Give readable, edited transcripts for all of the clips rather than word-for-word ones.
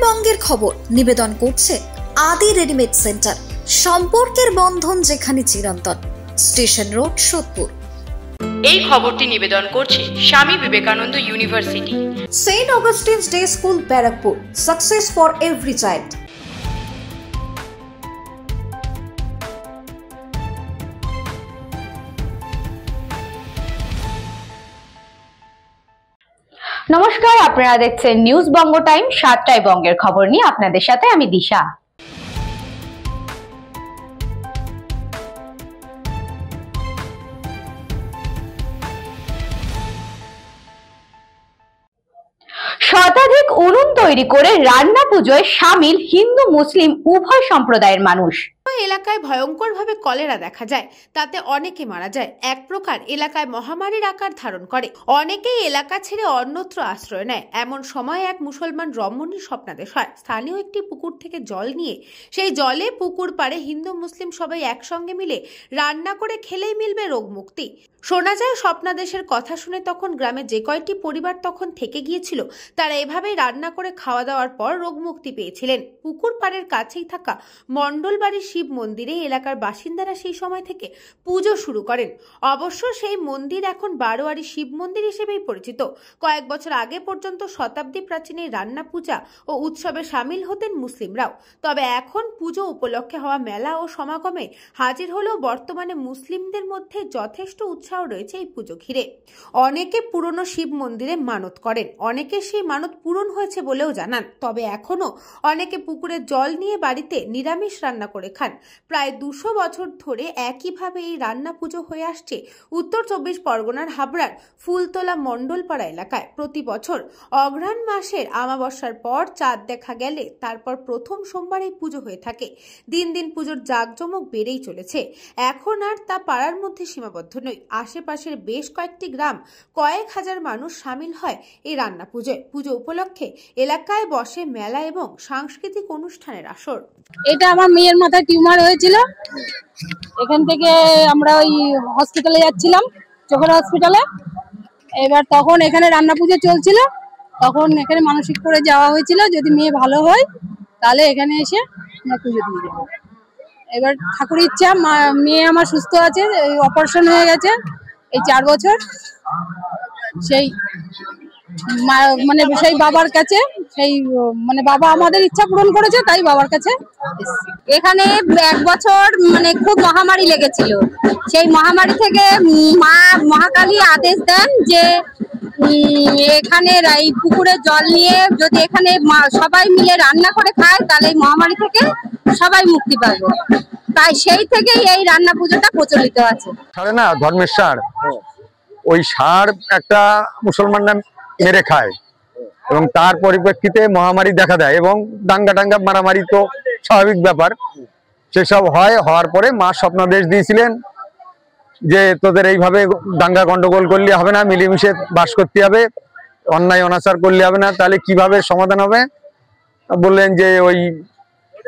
উত্তরবঙ্গের খবর নিবেদন করছে আদি রেডিমেড সেন্টার। সম্পর্কের বন্ধন যেখানে চিরন্তন। Station road, Sodepur. এই খবরটি নিবেদন করছে Swami Vivekananda university, saint Augustine's day school, Barrackpore. Success for every child. নমস্কার, আপনারা দেখছেন নিউজ বঙ্গ টাইম। 7টায় বঙ্গের খবর নিয়ে আপনাদের সাথে আমি দিশা। শতাধিক উনুন তৈরি করে রান্না পুজোয় সামিল হিন্দু মুসলিম উভয় সম্প্রদায়ের মানুষ। এলাকায় ভয়ঙ্করভাবে কলেরা দেখা যায়, তাতে অনেকে মারা যায়। এক প্রকার এলাকায় মহামারীর আকার ধারণ করে। অনেকেই এলাকা ছেড়ে অন্যত্র আশ্রয় নেয়। এমন সময় এক মুসলমান রমণীর স্বপ্নাদেশ হয়। স্থানীয় একটি পুকুর থেকে জল নিয়ে সেই জলে পুকুর পাড়ে হিন্দু মুসলিম সবাই একসঙ্গে মিলে রান্না করে খেলেই মিলবে রোগ মুক্তি। শোনা যায় স্বপ্নাদেশের কথা শুনে তখন গ্রামে যে কয়টি পরিবার তখন থেকে গিয়েছিল তারা এভাবেই রান্না করে খাওয়া দাওয়ার পর রোগ মুক্তি পেয়েছিলেন। পুকুর পাড়ের কাছেই থাকা মণ্ডল বাড়ির শিব মন্দিরে এলাকার বাসিন্দারা সেই সময় থেকে পুজো শুরু করেন। অবশ্য সেই মন্দির এখন বারোয়ারি শিব মন্দির হিসেবেই পরিচিত। কয়েক বছর আগে পর্যন্ত শতাব্দী প্রাচীন এই রান্না পূজা ও উৎসবে সামিল হতেন মুসলিমরাও। তবে এখন পুজো উপলক্ষে হওয়া মেলা ও সমাগমে হাজির হলেও বর্তমানে মুসলিমদের মধ্যে যথেষ্ট উৎসাহ রয়েছে এই পুজো ঘিরে। অনেকে পুরনো শিব মন্দিরে মানত করেন, অনেকে সেই মানত পূরণ হয়েছে বলেও জানান। তবে এখনো অনেকে পুকুরে জল নিয়ে বাড়িতে নিরামিষ রান্না করে খান। প্রায় 200 বছর ধরে একইভাবে এই রান্না পুজো হয়ে আসছে উত্তর 24 পরগনার হাবড়ার ফুলতলা মণ্ডলপাড়া এলাকায়। প্রতি বছর অঘ্রাণ মাসের আমাবস্যার পর চাঁদ দেখা গেলে তারপর প্রথম সোমবার এই পুজো হয়ে থাকে। দিন দিন পুজোর জাঁকজমক বেড়েই চলেছে। এখন আর তা পাড়ার মধ্যে সীমাবদ্ধ নয়। আশেপাশের বেশ কয়েকটি গ্রাম, কয়েক হাজার মানুষ সামিল হয় এই রান্না পুজোয়। পুজো উপলক্ষে এলাকায় বসে মেলা এবং সাংস্কৃতিক অনুষ্ঠানের আসর। এটা আমার মেয়ের মাথায় টিউমার হয়েছিল। এখান থেকে আমরা ওই হসপিটালে যাচ্ছিলাম, চোখের হসপিটালে। এবার তখন এখানে রান্না পুজো চলছিল, তখন এখানে মানসিক করে যাওয়া হয়েছিল যদি মেয়ে ভালো হয় তাহলে এখানে এসে আমরা পুজো দিয়ে দেবো। এবার ঠাকুরের ইচ্ছা, মেয়ে আমার সুস্থ আছে, অপারেশন হয়ে গেছে এই 4 বছর। সেই মানে সেই বাবার কাছে, সেই মানে বাবা আমাদের ইচ্ছা পূরণ করেছে, তাই বাবার কাছে। এখানে 1 বছর মানে খুব মহামারী লেগেছিল। সেই মহামারী থেকে মা মহাকালী আদেশ দেন যে এখানে এই পুকুরে জল নিয়ে যদি এখানে সবাই মিলে রান্না করে খায় তাহলে এই মহামারী থেকে সবাই মুক্তি পাবে। তাই সেই থেকেই এই রান্না পুজোটা প্রচলিত আছে। না, ধর্মের সার, ওই সার একটা মুসলমানরা মেরে খায় এবং তার পরিপ্রেক্ষিতে মহামারী দেখা দেয় এবং দাঙ্গা টাঙ্গা মারামারি তো স্বাভাবিক ব্যাপার। সেসব হওয়ার পরে মা স্বপ্নাদেশ দিয়েছিলেন যে তোদের এইভাবে দাঙ্গা গন্ডগোল করলে হবে না, মিলেমিশে বাস করতে হবে, অন্যায় অনাচার করলে হবে না। তাহলে কিভাবে সমাধান হবে? বললেন যে ওই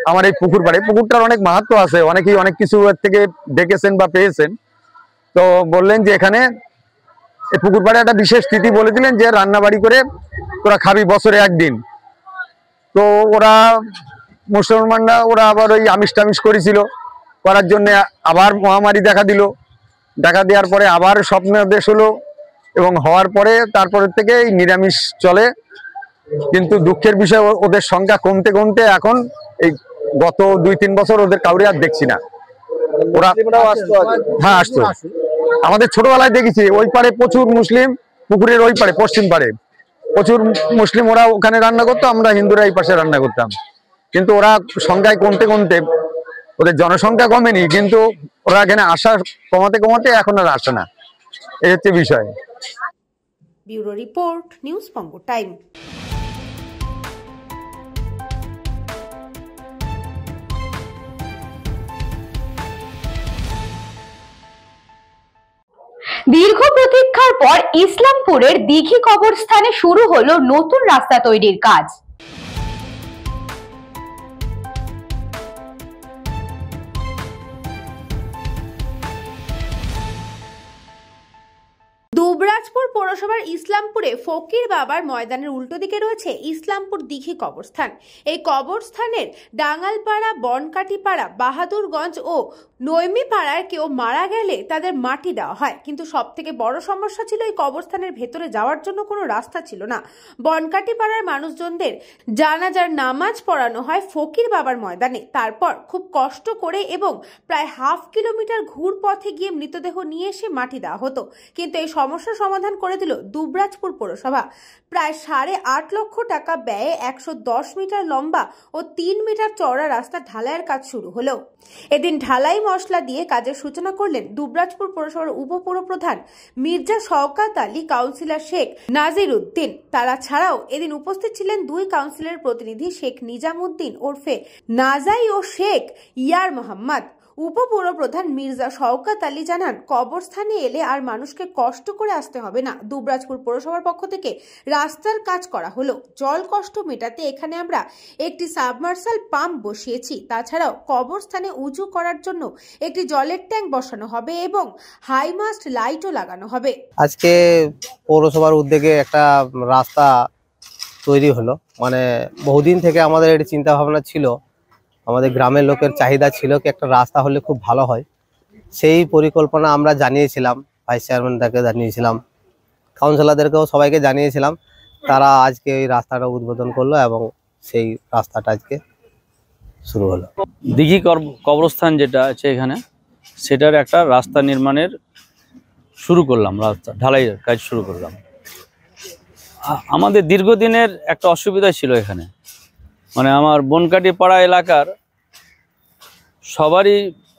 আমার এই পুকুর পাড়ে, পুকুরটার অনেক মাহাত্ম্য আছে, অনেকেই অনেক কিছু থেকে দেখেছেন বা পেয়েছেন। তো বললেন যে এখানে এই পুকুর পাড়ে একটা বিশেষ তিথি বলে দিলেন যে রান্না বাড়ি করে তোরা খাবি বছরে 1 দিন। তো ওরা মুসলমানরা ওরা আবার ওই আমিষ টামিষ করেছিল, করার জন্য আবার মহামারী দেখা দিল। দেখা দেওয়ার পরে আবার স্বপ্নাদেশ হলো এবং হওয়ার পরে তারপরের থেকে এই নিরামিষ চলে। কিন্তু দুঃখের বিষয় ওদের সংখ্যা কমতে কমতে এখন এই গত 2-3 বছর ওদের কাউরে আর দেখছি না। ওরা হ্যাঁ আসতো, আমাদের ছোটবেলায় দেখেছি ওই পারে প্রচুর মুসলিম, পুকুরের ওই পারে পশ্চিম পারে প্রচুর মুসলিম, ওরা ওখানে রান্না করতো, আমরা হিন্দুরা এই পাশে রান্না করতাম। কিন্তু ওরা সংখ্যায় কমতে কমতে, ওদের জনসংখ্যা কমেনি কিন্তু ওরা এখানে আসা কমাতে কমাতে এখন আর আসে না। এই হচ্ছে বিষয়। ব্যুরো রিপোর্ট, নিউজ বঙ্গ টাইম। দীর্ঘ প্রতীক্ষার পর ইসলামপুরের দিঘি কবরস্থানে শুরু হলো নতুন রাস্তা তৈরির কাজ। দুবরা দুবরাজপুর পৌরসভার ইসলামপুরে ফকির বাবার ময়দানের উল্টো দিকে রয়েছে ইসলামপুর দিঘি কবরস্থান। এই কবরস্থানের ডাঙ্গালপাড়া, বনকাটিপাড়া, বাহাদুরগঞ্জ ও নৈমিপাড়ার কেউ মারা গেলে তাদের মাটি দেওয়া হয়, কিন্তু সব থেকে বড় সমস্যা ছিল এই কবরস্থানের ভেতরে যাওয়ার জন্য কোনো রাস্তা ছিল না। বনকাটিপাড়ার মানুষজনদের জানাজার নামাজ পড়ানো হয় ফকির বাবার ময়দানে, তারপর খুব কষ্ট করে এবং প্রায় হাফ কিলোমিটার ঘুর পথে গিয়ে মৃতদেহ নিয়ে এসে মাটি দেওয়া হতো। কিন্তু এই সমস্যার সমাধান করে দিল দুবরাজপুর পৌরসভা। প্রায় 8.5 লক্ষ টাকা ব্যয়ে 110 মিটার লম্বা ও 3 মিটার চওড়া রাস্তা ঢালাইয়ের কাজ শুরু হলো। এদিন ঢালাই মশলা দিয়ে কাজের সূচনা করলেন দুবরাজপুর পৌরসভার উপপৌরপ্রধান মির্জা শওকাত আলী, কাউন্সিলর শেখ নাজির উদ্দিন। তারা ছাড়াও এদিন উপস্থিত ছিলেন 2 কাউন্সিলরের প্রতিনিধি, শেখ নিজামুদ্দিন ওরফে নাজাই ও শেখ ইয়ার মোহাম্মদ। উপপৌরপ্রধান মির্জা শওকাত আলী জানান, কবরস্থানে এলে আর মানুষকে কষ্ট করে আসতে হবে না। দুবরাজপুর পৌরসভার পক্ষ থেকে রাস্তার কাজ করা হলো। জল কষ্ট মেটাতে এখানে আমরা একটি সাবমার্সাল পাম্প বসিয়েছি। তাছাড়াও কবরস্থানে উঁচু করার জন্য একটি জলের ট্যাঙ্ক বসানো হবে এবং হাইমাস্ট লাইটও লাগানো হবে। আজকে পৌরসভার উদ্যোগে একটা রাস্তা তৈরি হলো। মানে বহুদিন থেকে আমাদের এটি চিন্তা ভাবনা ছিল, আমাদের গ্রামের লোকের চাহিদা ছিল কি একটা রাস্তা হলে খুব ভালো হয়। সেই পরিকল্পনা আমরা জানিয়েছিলাম, ভাইস চেয়ারম্যানকে জানিয়েছিলাম, কাউন্সিলরদেরকেও সবাইকে জানিয়েছিলাম। তারা আজকে এই রাস্তাটা উদ্বোধন করলো এবং সেই রাস্তাটা আজকে শুরু হলো। দিঘি কবরস্থান যেটা আছে এখানে, সেটার একটা রাস্তা নির্মাণের শুরু করলাম, রাস্তা ঢালাইয়ের কাজ শুরু করলাম। আমাদের দীর্ঘদিনের একটা অসুবিধা ছিল এখানে, মানে আমার বনকাটিপাড়া এলাকার সবারই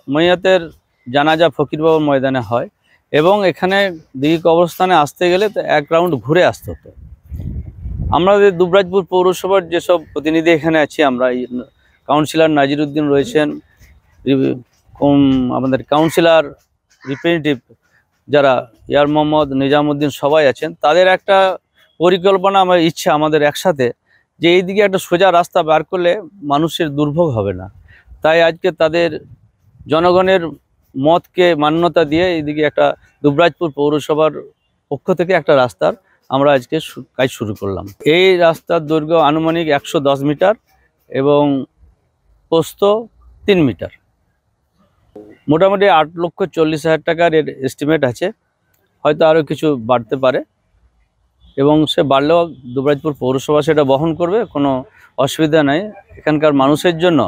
মৈয়াতের জানাজা ফকির বাবার ময়দানে হয় এবং এখানে দিঘি কবরস্থানে আসতে গেলে তো 1 রাউন্ড ঘুরে আসতে হতো। আমাদের দুবরাজপুর পৌরসভার যেসব প্রতিনিধি এখানে আছি আমরা, কাউন্সিলর নাজির উদ্দিন রয়েছেন, আমাদের কাউন্সিলর রিপ্রেজেন্টেটিভ যারা ইয়ার মোহাম্মদ, নিজামুদ্দিন সবাই আছেন, তাদের একটা পরিকল্পনা, আমার ইচ্ছা আমাদের একসাথে যে এইদিকে একটা সোজা রাস্তা বার করলে মানুষের দুর্ভোগ হবে না। তাই আজকে তাদের জনগণের মতকে মান্যতা দিয়ে এইদিকে একটা দুবরাজপুর পৌরসভার পক্ষ থেকে একটা রাস্তার আমরা আজকে কাজ শুরু করলাম। এই রাস্তার দৈর্ঘ্য আনুমানিক 110 মিটার এবং প্রস্থ 3 মিটার। মোটামুটি 8,40,000 টাকার এর এস্টিমেট আছে, হয়তো আরও কিছু বাড়তে পারে এবং সে বাড়লেও দুবরাজপুর পৌরসভা সেটা বহন করবে, কোনো অসুবিধা নাই। এখানকার মানুষের জন্য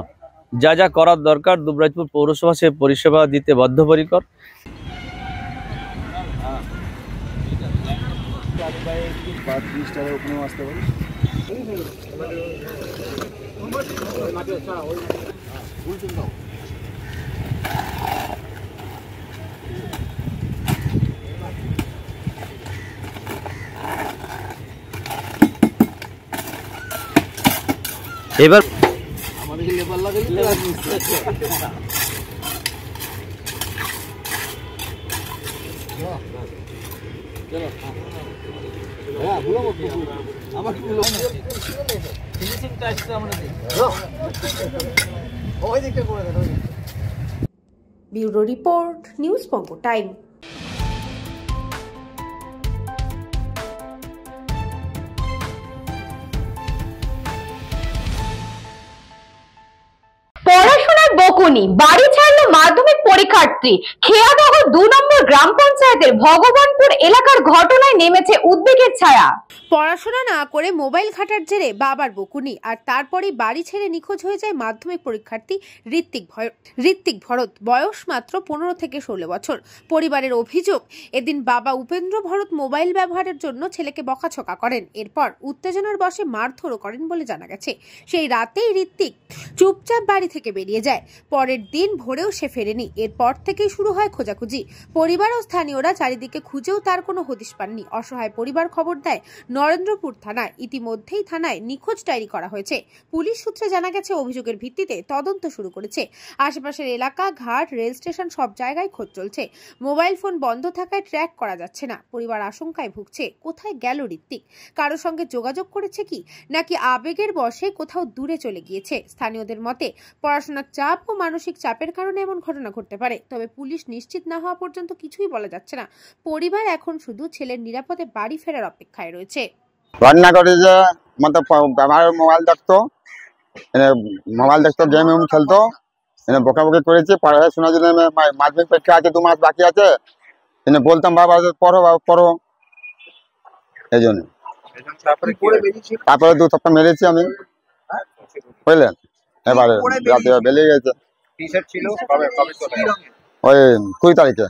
যা যা করার দরকার দুবরাজপুর পৌরসভা সে পরিষেবা দিতে বদ্ধপরিকর। এবার আমাদের লেবার লাগে ব্যুরো রিপোর্ট, নিউজ পঙ্গ টাইম। পড়াশোনার বকুনি, বাড়ি ছাড়লো মাধ্যমিক পরীক্ষার্থী। খেয়াদহ 2 নম্বর গ্রাম পঞ্চায়েতের ভগবানপুর এলাকার ঘটনায় নেমেছে উদ্বেগের ছায়া। পড়াশোনা না করে মোবাইল ঘাটার জেরে বাবার বকুনি, আর তারপরে বাড়ি ছেড়ে নিখোঁজ হয়ে যায় মাধ্যমিক পরীক্ষার্থী ঋত্বিক ভরত। বয়স মাত্র 15 থেকে 16 বছর। পরিবারের অভিযোগ, এদিন বাবা উপেন্দ্র ভরত মোবাইল ব্যবহারের জন্য ছেলেকে বকাছকা করেন, এরপর উত্তেজনার বশে মারধরও করেন বলে জানা গেছে। সেই রাতেই ঋত্বিক চুপচাপ বাড়ি থেকে বেরিয়ে যায়। পরের দিন ভোরেও সে ফেরেনি। এরপর থেকেই শুরু হয় খোঁজাখুঁজি। পরিবার ও স্থানীয়রা চারিদিকে খুঁজেও তার কোনো হদিশ পাননি। অসহায় পরিবার খবর দেয় নরেন্দ্রপুর থানায়। ইতিমধ্যেই থানায় নিখোঁজ ডায়েরি করা হয়েছে। পুলিশ সূত্রে জানা গেছে, অভিযোগের ভিত্তিতে তদন্ত শুরু করেছে। আশেপাশের এলাকা, ঘাট, রেল স্টেশন সব জায়গায় খোঁজ চলছে। মোবাইল ফোন বন্ধ থাকায় ট্র্যাক করা যাচ্ছে না। পরিবার আশঙ্কায় ভুগছে, কোথায় গেল ঋত্বিক? কারোর সঙ্গে যোগাযোগ করেছে কি, নাকি আবেগের বশে কোথাও দূরে চলে গিয়েছে? স্থানীয়দের মতে পড়াশোনার চাপ ও মানসিক চাপের কারণে এমন ঘটনা ঘটতে পারে। তবে তবে পুলিশ নিশ্চিত না হওয়া পর্যন্ত কিছুই বলা যাচ্ছে না। পরিবার এখন শুধু ছেলের নিরাপদে বাড়ি ফেরার অপেক্ষায় রয়েছে। ঘটনা ঘটে যে মোবাইল দেখতো গেম খেলতো, বকাবকি করেছি, পড়াশোনার জন্য মাধ্যমিক পরীক্ষা আছে, 2 মাস বাকি আছে, বলতাম বাবা পড়ো পড়ো, এই জন্য তারপরে 2 সপ্তাহ মেরেছি আমি, বুঝলেন। এবারে রাতে বেরিয়ে গেছে ওই 20 তারিখে।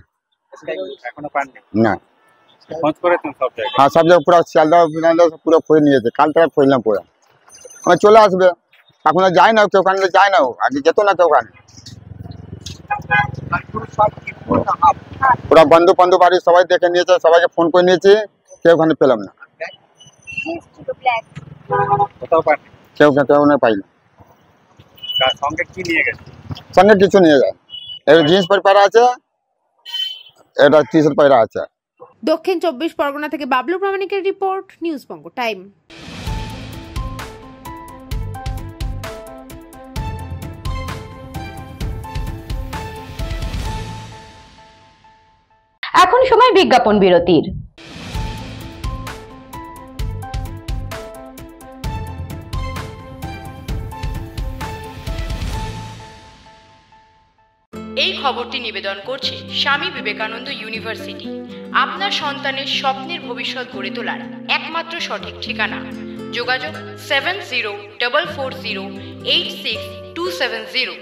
না হ্যাঁ, সব জায়গায় পুরো শিয়ালদা পুরো খোঁজ নিয়েছে, কাল থেকে খুঁজলাম পুরো। আমি চলে আসবে, এখন যায় না কেউ, ওখানে যায় না, আগে যেত না কেউ ওখানে। পুরো বন্ধু বাড়ি সবাই দেখে নিয়েছে, সবাইকে ফোন করে নিয়েছি, কেউ ওখানে পেলাম না, কেউ না পাইনি। সঙ্গে কিছু নিয়ে যায়, জিন্স পরা আছে, এটা টি-শার্ট পরা আছে। দক্ষিণ 24 পরগনা থেকে বাবলু প্রামাণিকের রিপোর্ট, নিউজ বঙ্গ টাইম। এখন সময় বিজ্ঞাপন বিরতির। এই খবরটি নিবেদন করছে স্বামী বিবেকানন্দ ইউনিভার্সিটি। আপনার সন্তানের স্বপ্নের ভবিষ্যৎ গড়ে তোলার একমাত্র সঠিক ঠিকানা। যোগাযোগ 7044086270।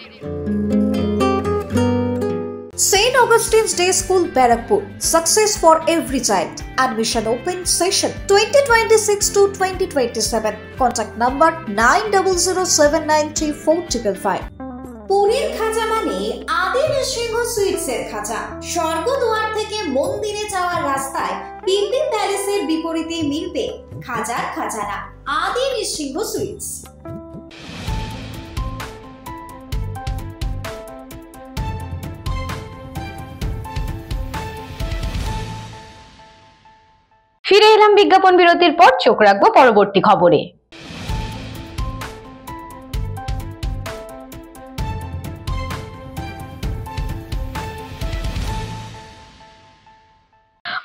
St. Augustine's Day School, Barakpur. Success for every child. Admission open session 2026 to 2027. Contact number 9007934555. পুরীর খাজা মানে আদি নৃসিংহ সুইটসের খাজা। স্বর্গদুয়ার থেকে মন্দিরে যাওয়ার রাস্তায় পিলপিল প্যালেসের বিপরীতে মিলবে খাজার খাজানা আদি নৃসিংহ সুইটস। ফিরে এলাম বিজ্ঞাপন বিরতির পর। চোখ রাখবো পরবর্তী খবরে।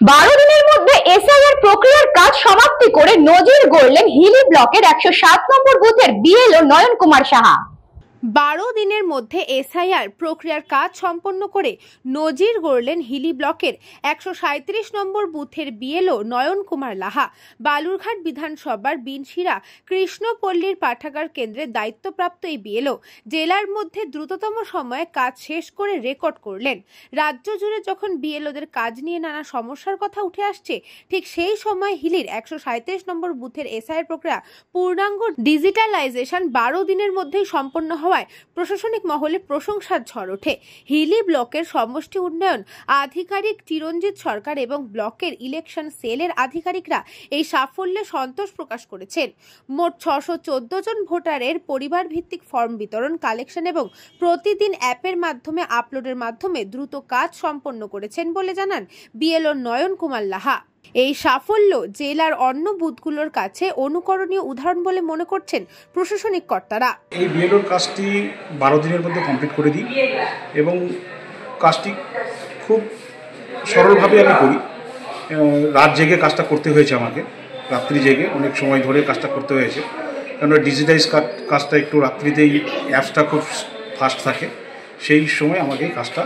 বারো দিনের মধ্যে এসআইআর প্রক্রিয়ার কাজ সমাপ্তি করে নজির গড়লেন হিলি ব্লকের 107 নম্বর বুথের বিএলও নয়ন কুমার সাহা। 12 দিনের মধ্যে এসআইআর প্রক্রিয়ার কাজ সম্পন্ন করে নজির গড়লেন হিলি ব্লকের 137 নম্বর বুথের বিএলও নয়ন কুমার লাহা। বালুরঘাট বিধানসভার বিনশিরা কৃষ্ণপল্লীর পাঠাগার কেন্দ্রের দায়িত্বপ্রাপ্ত এই বিএলও জেলার মধ্যে দ্রুততম সময়ে কাজ শেষ করে রেকর্ড করলেন। রাজ্য জুড়ে যখন বিএলওদের কাজ নিয়ে নানা সমস্যার কথা উঠে আসছে, ঠিক সেই সময় হিলির 137 নম্বর বুথের এসআইআর প্রক্রিয়া পূর্ণাঙ্গ ডিজিটালাইজেশন 12 দিনের মধ্যেই সম্পন্ন হওয়ায় প্রশাসনিক মহলে প্রশংসার ঝড় ওঠে। হিলি ব্লকের সমষ্টি উন্নয়ন আধিকারিক চিরঞ্জিত সরকার এবং ব্লকের ইলেকশন সেলের আধিকারিকরা এই সাফল্যে সন্তোষ প্রকাশ করেছেন। মোট 614 জন ভোটারের পরিবার ভিত্তিক ফর্ম বিতরণ, কালেকশন এবং প্রতিদিন অ্যাপের মাধ্যমে আপলোডের মাধ্যমে দ্রুত কাজ সম্পন্ন করেছেন বলে জানান বিএলও নয়ন কুমার লাহা। এই সাফল্য জেলার অন্য বুথগুলোর কাছে অনুকরণীয় উদাহরণ বলে মনে করছেন প্রশাসনিক কর্তারা। এই বিএলওর কাজটি 12 দিনের মধ্যে কমপ্লিট করে দিই এবং কাজটি খুব সরলভাবে আমি করি। রাত জেগে কাজটা করতে হয়েছে আমাকে, রাত্রি জেগে অনেক সময় ধরে কাজটা করতে হয়েছে, কারণ ডিজিটাইজ কাজটা একটু রাত্রিতেই অ্যাপসটা খুব ফাস্ট থাকে, সেই সময় আমাকে কাজটা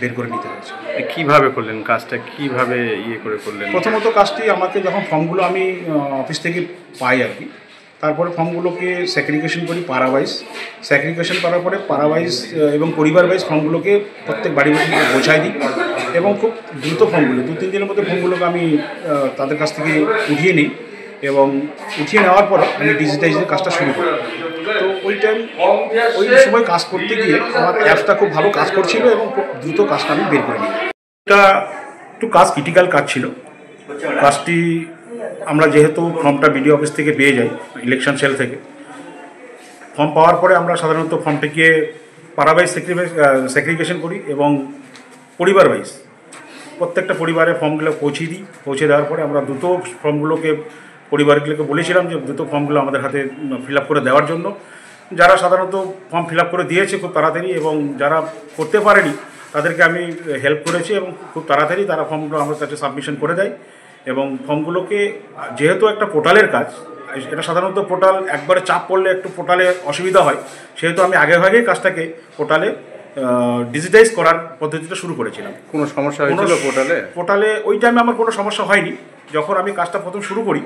বের করে নিতে হয়েছে। কিভাবে করলেন কাজটা, কিভাবে করলেন? প্রথমত কাজটি আমাকে যখন ফর্মগুলো আমি অফিস থেকে পাই আর কি, তারপরে ফর্মগুলোকে স্যাগ্রিগেশন করি পাড়া ওয়াইজ। স্যাগ্রিগেশন করার পরে পাড়া ওয়াইজ এবং পরিবার ওয়াইজ ফর্মগুলোকে প্রত্যেক বাড়ি বোঝাই দিই এবং খুব দ্রুত ফর্মগুলো 2-3 দিনের মধ্যে ফর্মগুলোকে আমি তাদের কাছ থেকে উঠিয়ে নিই এবং উঠিয়ে নেওয়ার পরে আমি ডিজিটাইজের কাজটা শুরু করি। তো ওই সময় কাজ করতে গিয়ে আমার অ্যাপসটা খুব ভালো কাজ করছিল এবং খুব দ্রুত কাজটা আমি বের করে নিই। এটা একটু কাজ ক্রিটিক্যাল কাজ ছিল। কাজটি আমরা যেহেতু ফর্মটা বিডিও অফিস থেকে পেয়ে যাই, ইলেকশন সেল থেকে ফর্ম পাওয়ার পরে আমরা সাধারণত ফর্মটিকে পাড়া ওয়াইজ স্যাগ্রিগেশন করি এবং পরিবার ওয়াইজ প্রত্যেকটা পরিবারে ফর্মগুলো পৌঁছে দেওয়ার পরে আমরা দ্রুত ফর্মগুলোকে পরিবারগুলোকে বলেছিলাম যে দ্রুত ফর্মগুলো আমাদের হাতে ফিল আপ করে দেওয়ার জন্য। যারা সাধারণত ফর্ম ফিল আপ করে দিয়েছে খুব তাড়াতাড়ি এবং যারা করতে পারেনি তাদেরকে আমি হেল্প করেছি এবং খুব তাড়াতাড়ি তারা ফর্মগুলো আমার কাছে সাবমিশন করে দেয়। এবং ফর্মগুলোকে যেহেতু একটা পোর্টালের কাজ, এটা সাধারণত পোর্টাল একবারে চাপ পড়লে একটু পোর্টালে অসুবিধা হয়, সেহেতু আমি আগেভাগেই কাজটাকে পোর্টালে ডিজিটাইজ করার পদ্ধতিটা শুরু করেছিলাম। কোনো সমস্যা হয়েছিল পোর্টালে ওই টাইমে আমার কোনো সমস্যা হয়নি। যখন আমি কাজটা প্রথম শুরু করি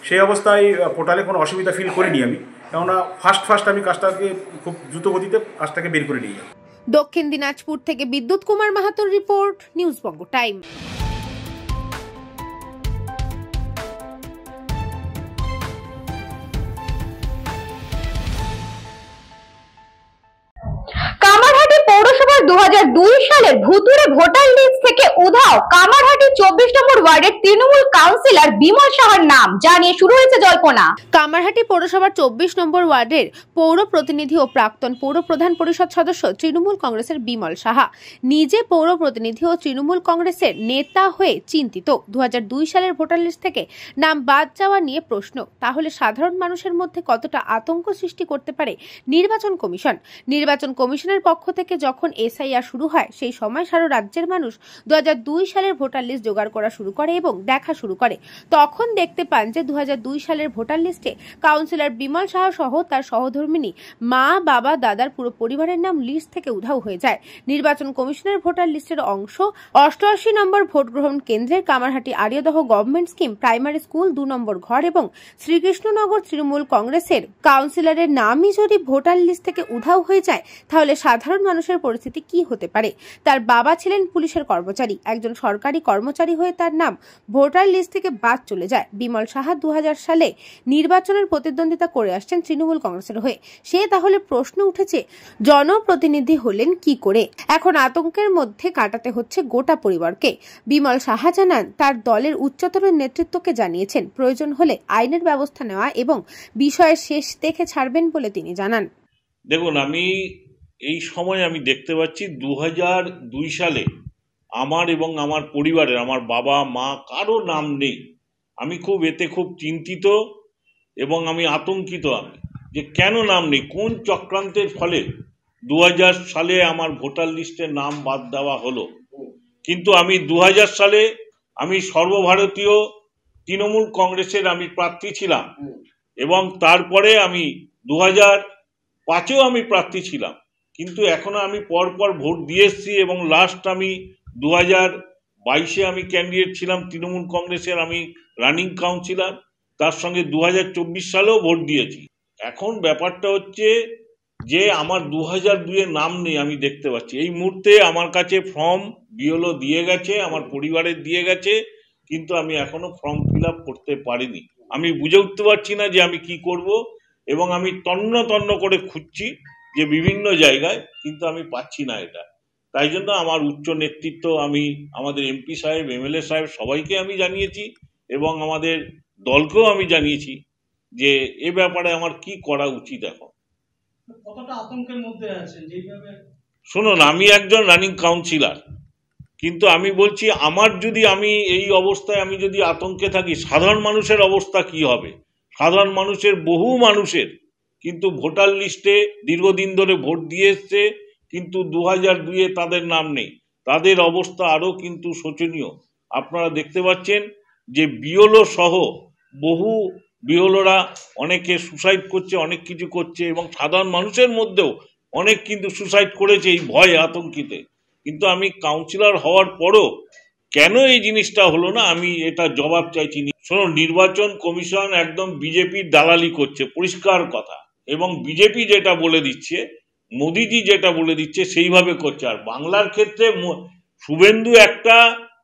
সেই অবস্থায় পোর্টালে কোনো অসুবিধা ফিল করিনি আমি, কেননা ফার্স্ট আমি কাজটাকে খুব দ্রুত গতিতে কাজটাকে বের করে নিয়ে যাই। দক্ষিণ দিনাজপুর থেকে বিদ্যুৎ কুমার মাহাতোর রিপোর্ট, নিউজ বঙ্গ টাইম। কামারহাটি পৌরসভার 2002 সালের ভুতুড়ে ভোটার লিস্ট থেকে উধাও কামারহাটি 24 নম্বর ওয়ার্ডের তৃণমূল কাউন্সিলর বিমল সাহার নাম জানিয়ে শুরু হয়েছে জল্পনা। কামারহাটি পৌরসভার 24 নম্বর ওয়ার্ডের পৌর প্রতিনিধি ও প্রাক্তন পৌর প্রধান পরিষদ সদস্য তৃণমূল কংগ্রেসের বিমল সাহা নিজে পৌর প্রতিনিধি ও তৃণমূল কংগ্রেসের নেতা হয়ে চিন্তিত। 2002 সালের ভোটার লিস্ট থেকে নাম বাদ যাওয়া নিয়ে প্রশ্ন, তাহলে সাধারণ মানুষের মধ্যে কতটা আতঙ্ক সৃষ্টি করতে পারে নির্বাচন কমিশন? নির্বাচন কমিশনের পক্ষ থেকে যখন এসআইআর শুরু হয় সেই সময় সারা রাজ্যের মানুষ 2002 সালের ভোটার লিস্ট জোগাড় করা শুরু করে এবং দেখা শুরু করে। তখন দেখতে পান যে 2002 সালের ভোটার লিস্টে কাউন্সিলর বিমল সাহা সহ তার সহধর্মিনী মা, বাবা, দাদার পুরো পরিবারের নাম লিস্ট থেকে উধাও হয়ে যায়। নির্বাচন কমিশনের ভোটার লিস্টের অংশ 88 নম্বর ভোট গ্রহণ কেন্দ্রের Kamarhati Ariadaha government scheme primary school 2 নম্বর ঘর এবং শ্রীকৃষ্ণনগর তৃণমূল কংগ্রেসের কাউন্সিলরের নামই যদি ভোটার লিস্ট থেকে উধাও হয়ে যায় তাহলে সাধারণ মানুষের পরিস্থিতি কি হতে পারে? তার বাবা ছিলেন পুলিশের কর্মচারী, একজন সরকারি কর্মচারী হয়ে তার নাম ভোটার লিস্ট থেকে বাদ চলে যায়। বিমল সাহা 2000 সালে নির্বাচনের প্রতিদ্বন্দ্বিতা করে আসছেন তৃণমূল কংগ্রেসের হয়ে। সে তাহলে প্রশ্ন উঠেছে, জনপ্রতিনিধি হলেন কি করে? এখন আতঙ্কের মধ্যে কাটাতে হচ্ছে গোটা পরিবারকে। বিমল সাহা জানান, তার দলের উচ্চতর নেতৃত্বকে জানিয়েছেন প্রয়োজন হলে আইনের ব্যবস্থা নেওয়া এবং বিষয়ের শেষ দেখে ছাড়বেন বলে তিনি জানান। দেখুন, আমি এই সময় আমি দেখতে পাচ্ছি 2002 সালে আমার এবং আমার পরিবারের, আমার বাবা মা কারো নাম নেই। আমি এতে খুব চিন্তিত এবং আমি আতঙ্কিত আমি যে কেন নাম নেই, কোন চক্রান্তের ফলে 2000 সালে আমার ভোটার লিস্টে নাম বাদ দেওয়া হলো। কিন্তু আমি 2000 সালে আমি সর্বভারতীয় তৃণমূল কংগ্রেসের আমি প্রার্থী ছিলাম এবং তারপরে আমি 2005-এও আমি প্রার্থী ছিলাম, কিন্তু এখনো আমি পরপর ভোট দিয়ে এসেছি এবং লাস্ট আমি 2022-এ আমি ক্যান্ডিডেট ছিলাম তৃণমূল কংগ্রেসের, আমি রানিং কাউন্সিলর, তার সঙ্গে 2024 সালেও ভোট দিয়েছি। এখন ব্যাপারটা হচ্ছে যে আমার 2002-এর নাম নেই আমি দেখতে পাচ্ছি। এই মুহূর্তে আমার কাছে ফর্ম বিএলও দিয়ে গেছে, আমার পরিবারের দিয়ে গেছে, কিন্তু আমি এখনো ফর্ম ফিল আপ করতে পারিনি। আমি বুঝে উঠতে পারছি না যে আমি কি করব এবং আমি তন্ন করে খুঁজছি যে বিভিন্ন জায়গায়, কিন্তু আমি পাচ্ছি না এটা। তাই জন্য আমার উচ্চ নেতৃত্ব, আমি আমাদের এমপি সাহেব, এমএলএ সাহেব সবাইকে আমি জানিয়েছি এবং আমাদের দলকেও আমি জানিয়েছি যে এ ব্যাপারে আমার কি করা উচিত। এখন কতটা আতঙ্কের মধ্যে আছেন? যেভাবে শুনুন, আমি একজন রানিং কাউন্সিলর, কিন্তু আমি বলছি আমার যদি আমি এই অবস্থায় আমি যদি আতঙ্কে থাকি, সাধারণ মানুষের অবস্থা কি হবে? সাধারণ মানুষের, বহু মানুষের কিন্তু ভোটার লিস্টে দীর্ঘদিন ধরে ভোট দিয়ে এসছে, কিন্তু 2002-এ তাদের নাম নেই। তাদের অবস্থা আরও কিন্তু শোচনীয়। আপনারা দেখতে পাচ্ছেন যে বিএলও সহ বহু বিএলওরা অনেকে সুসাইড করছে, অনেক কিছু করছে এবং সাধারণ মানুষের মধ্যেও অনেক কিন্তু সুসাইড করেছে এই ভয়ে, আতঙ্কিতে। কিন্তু আমি কাউন্সিলর হওয়ার পরও কেন এই জিনিসটা হলো না, আমি এটা জবাব চাইছি। শোনো, নির্বাচন কমিশন একদম বিজেপির দালালি করছে, পরিষ্কার কথা, এবং বিজেপি যেটা বলে দিচ্ছে, মোদিজি যেটা বলে দিচ্ছে সেইভাবে করছে। আর বাংলার ক্ষেত্রে শুভেন্দু একটা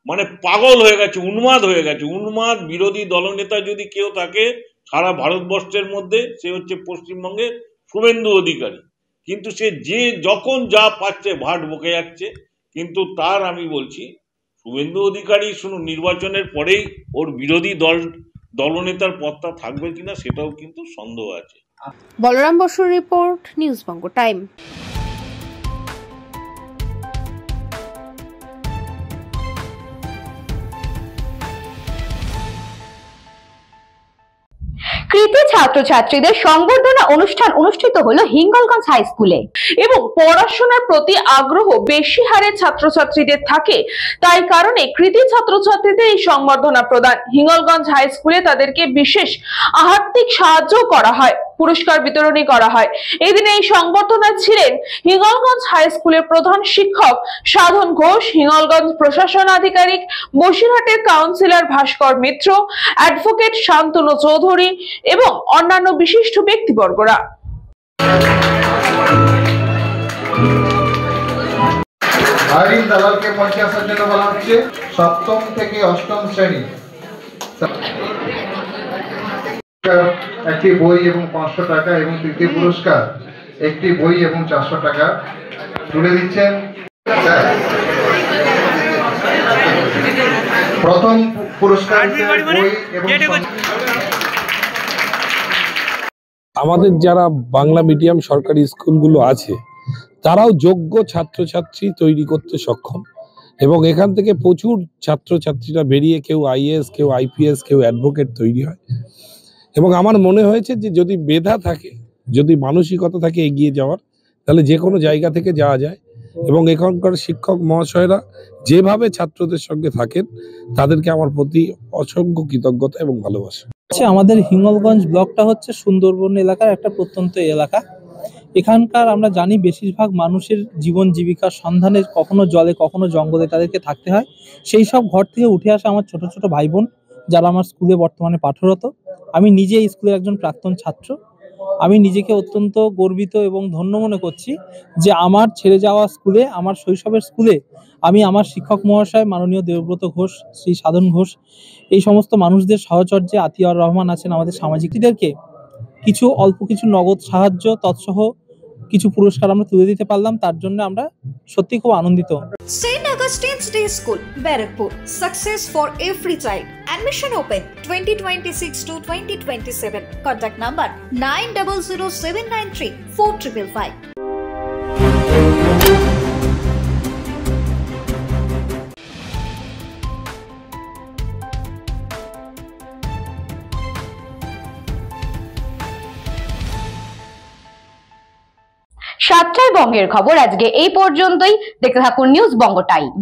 মানে পাগল হয়ে গেছে, উন্মাদ হয়ে গেছে। উন্মাদ বিরোধী দলনেতা যদি কেউ থাকে সারা ভারতবর্ষের মধ্যে, সে হচ্ছে পশ্চিমবঙ্গের শুভেন্দু অধিকারী। কিন্তু সে যে যখন যা পাচ্ছে ভাট বকে যাচ্ছে। কিন্তু তার আমি বলছি শুভেন্দু অধিকারী শুনুন, নির্বাচনের পরেই ওর বিরোধী দলনেতার পদটা থাকবে কিনা সেটাও কিন্তু সন্দেহ আছে। বলরাম বসুর রিপোর্ট, নিউজ বঙ্গ টাইম। কৃতি ছাত্রছাত্রীদের সংবর্ধনা অনুষ্ঠান অনুষ্ঠিত হলো হিঙ্গলগঞ্জ হাই স্কুলে। এবং পড়াশোনার প্রতি আগ্রহ বেশি হারে ছাত্রছাত্রীদের থাকে, তাই কারণে কৃতি ছাত্রছাত্রীদের এই সংবর্ধনা প্রদান। হিঙ্গলগঞ্জ হাই স্কুলে তাদেরকে বিশেষ আর্থিক সাহায্য করা হয়, পুরস্কার বিতরণী করা হয়। এই দিনে এই সংবর্ধনায় ছিলেন হিঙ্গলগঞ্জ হাই স্কুলের প্রধান শিক্ষক সাধন ঘোষ, হিঙ্গলগঞ্জ প্রশাসন আধিকারিক, বসিরহাটের কাউন্সিলর ভাস্কর মিত্র, অ্যাডভোকেট শান্তনু চৌধুরী এবং অন্যান্য বিশিষ্ট ব্যক্তিবর্গরা। আইরিন দালালকে মঞ্চে আসার জন্য বলা হচ্ছে। সপ্তম থেকে অষ্টম শ্রেণী একটি বই এবং 500 টাকা এবং তৃতীয় পুরস্কার একটি বই এবং 400 টাকা তুলে দিচ্ছেন। প্রথম পুরস্কার বই এবং আমাদের যারা বাংলা মিডিয়াম সরকারি স্কুলগুলো আছে তারাও যোগ্য ছাত্রছাত্রী তৈরি করতে সক্ষম এবং এখান থেকে প্রচুর ছাত্রছাত্রীরা বেরিয়ে কেউ আইএএস, কেউ আইপিএস, কেউ অ্যাডভোকেট তৈরি হয়। এবং আমার মনে হয়েছে যে যদি মেধা থাকে, যদি মানসিকতা থাকে এগিয়ে যাওয়ার, তাহলে যে কোনো জায়গা থেকে যাওয়া যায়। এবং এখানকার শিক্ষক মহাশয়রা যেভাবে ছাত্রদের সঙ্গে থাকেন তাদেরকে আমার প্রতি অসংখ্য কৃতজ্ঞতা এবং ভালোবাসা। আমাদের হিঙ্গলগঞ্জ ব্লকটা হচ্ছে সুন্দরবন এলাকার একটা প্রত্যন্ত এলাকা। এখানকার আমরা জানি বেশিরভাগ মানুষের জীবন জীবিকার সন্ধানে কখনো জলে কখনো জঙ্গলে তাদেরকে থাকতে হয়। সেই সব ঘর থেকে উঠে আসা আমার ছোট ছোট ভাই বোন যারা আমার স্কুলে বর্তমানে পাঠরত। আমি নিজে এই স্কুলের একজন প্রাক্তন ছাত্র। আমি নিজেকে অত্যন্ত গর্বিত এবং ধন্য মনে করছি যে আমার ছেড়ে যাওয়া স্কুলে, আমার শৈশবের স্কুলে আমি আমার শিক্ষক মহাশয় মাননীয় দেবব্রত ঘোষ, শ্রী সাধন ঘোষ, এই সমস্ত মানুষদের সহচর্যে আতিয়ার রহমান আছেন আমাদের সামাজিকদেরকে কিছু অল্প কিছু নগদ সাহায্য তৎসহ কিছু পুরস্কার আমরা তুলে দিতে পারলাম। তার জন্য আমরা সত্যি খুব আনন্দিত। St. Augustine's Day School, Barakpur. Success for every child. Admission open 2026 to 2027. Contact number 9007934555. সাতটায় বঙ্গের খবর আজকে এই পর্যন্তই। দেখতে থাকুন নিউজ বঙ্গ টাইম।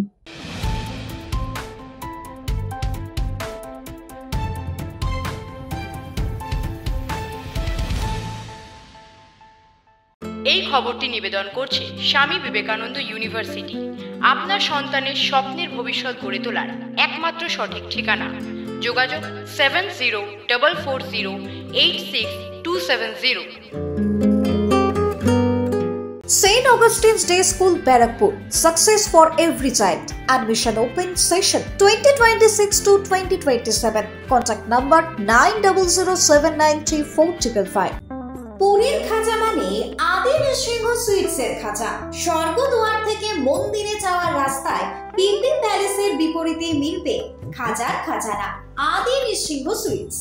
এই খবরটি নিবেদন করছে স্বামী বিবেকানন্দ ইউনিভার্সিটি। আপনার সন্তানের স্বপ্নের ভবিষ্যৎ গড়ে তোলার একমাত্র সঠিক ঠিকানা। যোগাযোগ 7044086270। St. Augustine's Day School, Barakpur. Success for every child. Admission open session 2026 to 2027. Contact number 9007934555. পুরীর খাজা মানে আদি নৃসিংহ সুইটসের খাজা। স্বর্গদুয়ার থেকে মন্দিরে যাওয়ার রাস্তায় পিপি প্যালেসের বিপরীতে মিলবে খাজার খাজানা আদি নৃসিংহ সুইটস।